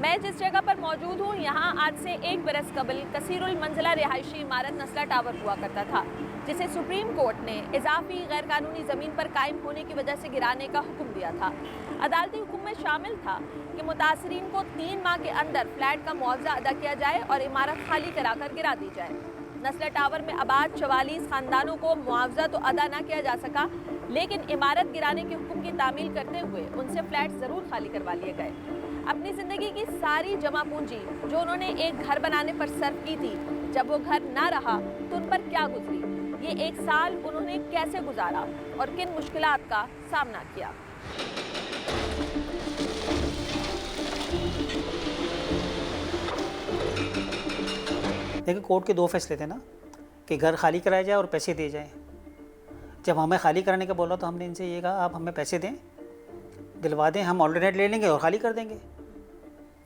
मैं जिस जगह पर मौजूद हूँ यहाँ आज से 1 बरस कबल कसीरुल मंजिला रिहायशी इमारत नस्ला टावर हुआ करता था, जिसे सुप्रीम कोर्ट ने इजाफी गैर कानूनी ज़मीन पर कायम होने की वजह से गिराने का हुक्म दिया था। अदालती हुक्म में शामिल था कि मुतासरीन को 3 माह के अंदर फ्लैट का मुआवजा अदा किया जाए और इमारत खाली कराकर गिरा दी जाए। नस्ला टावर में आबाद 44 खानदानों को मुआवजा तो अदा न किया जा सका, लेकिन इमारत गिराने के हुक्म की तामील करते हुए उनसे फ्लैट ज़रूर खाली करवा लिए गए। अपनी ज़िंदगी की सारी जमा पूंजी जो उन्होंने एक घर बनाने पर सर्व की थी, जब वो घर ना रहा तो उन पर क्या गुजरी, ये 1 साल उन्होंने कैसे गुजारा और किन मुश्किलात का सामना किया। देखिए, कोर्ट के 2 फैसले थे ना कि घर खाली कराया जाए और पैसे दिए जाएँ। जब हमें खाली कराने का बोला तो हमने इनसे ये कहा, आप हमें पैसे दें, दिलवा दें, हम ऑल्टरनेट ले लेंगे और खाली कर देंगे।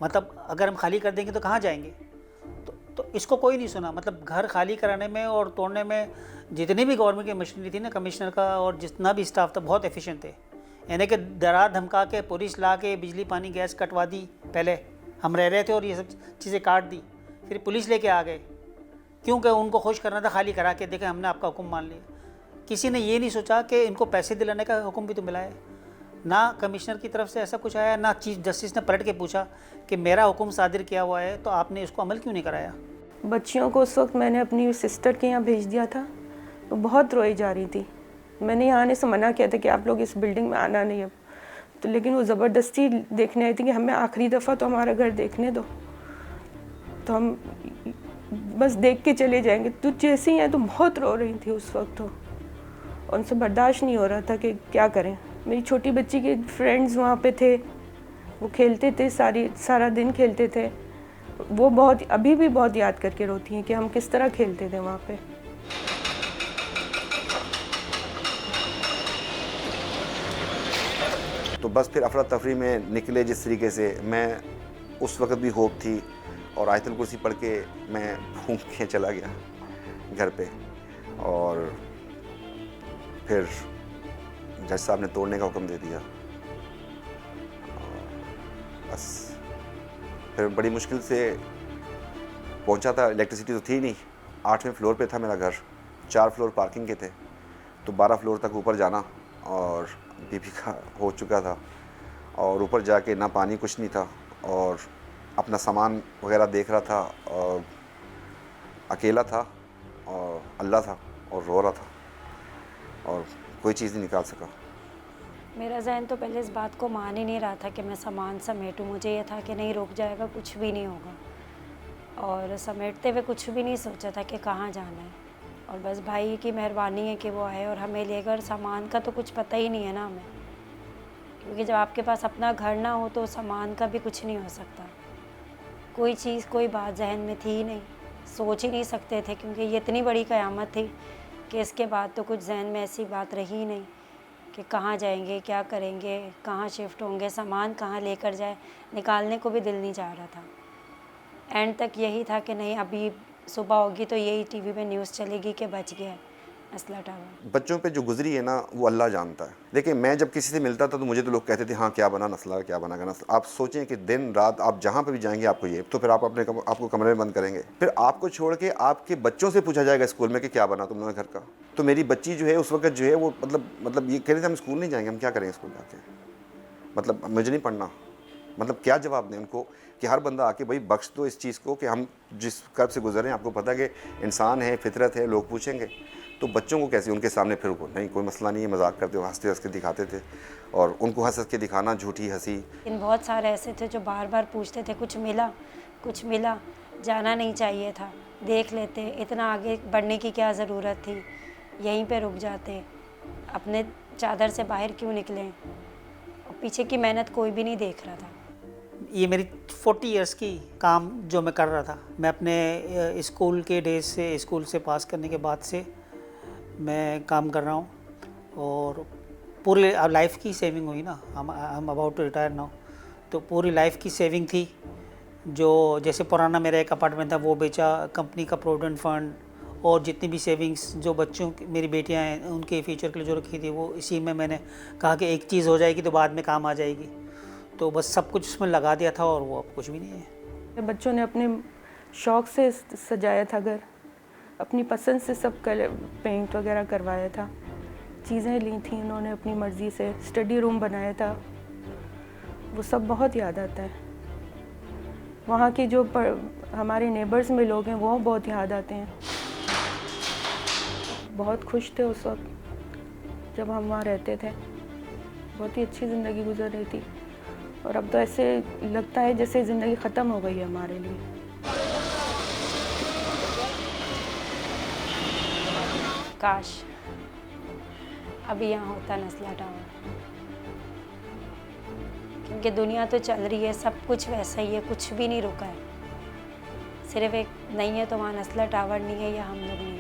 मतलब अगर हम खाली कर देंगे तो कहाँ जाएंगे? तो इसको कोई नहीं सुना। मतलब घर खाली कराने में और तोड़ने में जितनी भी गवर्नमेंट की मशीनरी थी ना, कमिश्नर का और जितना भी स्टाफ था, बहुत एफिशिएंट थे। यानी कि डरा धमका के पुलिस ला के बिजली पानी गैस कटवा दी। पहले हम रह रहे थे और ये सब चीज़ें काट दी, फिर पुलिस लेके आ गए, क्योंकि उनको खुश करना था। खाली करा के देखें, हमने आपका हुक्म मान लिया। किसी ने ये नहीं सोचा कि इनको पैसे दिलाने का हुक्म भी तो मिला है। ना कमिश्नर की तरफ से ऐसा कुछ आया, ना चीफ जस्टिस ने पलट के पूछा कि मेरा हुक्म सादिर किया हुआ है तो आपने इसको अमल क्यों नहीं कराया। बच्चियों को उस वक्त मैंने अपनी सिस्टर के यहाँ भेज दिया था, तो बहुत रोई जा रही थी। मैंने यहाँ आने से मना किया था कि आप लोग इस बिल्डिंग में आना नहीं अब, तो लेकिन वो ज़बरदस्ती देखने आई थी कि हमें आखिरी दफ़ा तो हमारा घर देखने दो, तो हम बस देख के चले जाएंगे। तो जैसे ही है तो बहुत रो रही थी उस वक्त, तो उनसे बर्दाश्त नहीं हो रहा था कि क्या करें। मेरी छोटी बच्ची के फ्रेंड्स वहाँ पे थे, वो खेलते थे, सारा दिन खेलते थे। वो बहुत अभी भी बहुत याद करके रोती हैं कि हम किस तरह खेलते थे वहाँ पे। तो बस फिर अफरा तफरी में निकले जिस तरीके से। मैं उस वक्त भी होप थी और आयतुल कुर्सी पढ़ के मैं घूम के चला गया घर पे, और फिर जज साहब ने तोड़ने का हुक्म दे दिया। बस फिर बड़ी मुश्किल से पहुंचा था। इलेक्ट्रिसिटी तो थी नहीं। 8वें फ्लोर पे था मेरा घर, 4 फ्लोर पार्किंग के थे, तो 12 फ्लोर तक ऊपर जाना, और बीपी का हो चुका था, और ऊपर जाके ना पानी कुछ नहीं था, और अपना सामान वगैरह देख रहा था, और अकेला था और अल्लाह था, और रो रहा था, और कोई चीज़ नहीं निकाल सका। मेरा जहन तो पहले इस बात को मान ही नहीं रहा था कि मैं सामान समेटूँ। मुझे ये था कि नहीं, रुक जाएगा, कुछ भी नहीं होगा, और समेटते हुए कुछ भी नहीं सोचा था कि कहाँ जाना है। और बस भाई की मेहरबानी है कि वो आए और हमें लेकर। सामान का तो कुछ पता ही नहीं है ना हमें, क्योंकि जब आपके पास अपना घर ना हो तो सामान का भी कुछ नहीं हो सकता। कोई चीज़, कोई बात जहन में थी ही नहीं, सोच ही नहीं सकते थे, क्योंकि ये इतनी बड़ी क़यामत थी कि इसके बाद तो कुछ जहन में ऐसी बात रही ही नहीं कि कहाँ जाएंगे, क्या करेंगे, कहाँ शिफ्ट होंगे, सामान कहाँ लेकर जाए, निकालने को भी दिल नहीं चाह रहा था। एंड तक यही था कि नहीं, अभी सुबह होगी तो यही टीवी पे न्यूज़ चलेगी कि बच गया है नस्ला टावर। बच्चों पे जो गुजरी है ना, वो अल्लाह जानता है। देखिए, मैं जब किसी से मिलता था तो मुझे तो लोग कहते थे, हाँ क्या बना नस्ला, क्या बना नस्ला। आप सोचें कि दिन रात आप जहाँ पे भी जाएंगे आपको ये, तो फिर आप आपको कमरे में बंद करेंगे, फिर आपको छोड़ के आपके बच्चों से पूछा जाएगा स्कूल में कि क्या बना तुम लोगों ने घर का। तो मेरी बच्ची जो है उस वक्त जो है वो मतलब ये कह रहे थे हम स्कूल नहीं जाएंगे, हम क्या करेंगे स्कूल जाके, मतलब मुझे नहीं पढ़ना। मतलब क्या जवाब दें उनको कि हर बंदा आके भाई बख्श दो इस चीज़ को कि हम जिस कर्ब से गुजरे हैं, आपको पता है कि इंसान है, फितरत है, लोग पूछेंगे। तो बच्चों को कैसे उनके सामने फिर को नहीं, कोई मसला नहीं है, मजाक करते हो, हंसते हंस के दिखाते थे, और उनको हंस हंस के दिखाना, झूठी हंसी। इन बहुत सारे ऐसे थे जो बार बार पूछते थे, कुछ मिला, जाना नहीं चाहिए था, देख लेते, इतना आगे बढ़ने की क्या ज़रूरत थी, यहीं पे रुक जाते, अपने चादर से बाहर क्यों निकले, और पीछे की मेहनत कोई भी नहीं देख रहा था। ये मेरी 40 इयर्स की काम जो मैं कर रहा था, मैं अपने स्कूल के डेज से, स्कूल से पास करने के बाद से मैं काम कर रहा हूँ, और पूरी लाइफ की सेविंग हुई ना। हम अबाउट टू रिटायर नाउ, तो पूरी लाइफ की सेविंग थी। जो जैसे पुराना मेरा एक अपार्टमेंट था वो बेचा, कंपनी का प्रोविडेंट फंड, और जितनी भी सेविंग्स जो बच्चों की, मेरी बेटियां हैं, उनके फ्यूचर के लिए जो रखी थी, वो इसी में मैंने कहा कि एक चीज़ हो जाएगी तो बाद में काम आ जाएगी। तो बस सब कुछ उसमें लगा दिया था और वो अब कुछ भी नहीं है। बच्चों ने अपने शौक़ से सजाया था घर, अपनी पसंद से सब कलर पेंट वगैरह करवाया था, चीज़ें ली थी उन्होंने अपनी मर्ज़ी से, स्टडी रूम बनाया था, वो सब बहुत याद आता है। वहाँ के जो हमारे नेबर्स में लोग हैं वो बहुत याद आते हैं। बहुत खुश थे उस वक्त जब हम वहाँ रहते थे, बहुत ही अच्छी ज़िंदगी गुजर रही थी और अब तो ऐसे लगता है जैसे ज़िंदगी ख़त्म हो गई है हमारे लिए। काश अभी यहाँ होता नस्ला टावर, क्योंकि दुनिया तो चल रही है, सब कुछ वैसा ही है, कुछ भी नहीं रुका है। सिर्फ एक नहीं है तो वहाँ नस्ला टावर नहीं है या हम लोग नहीं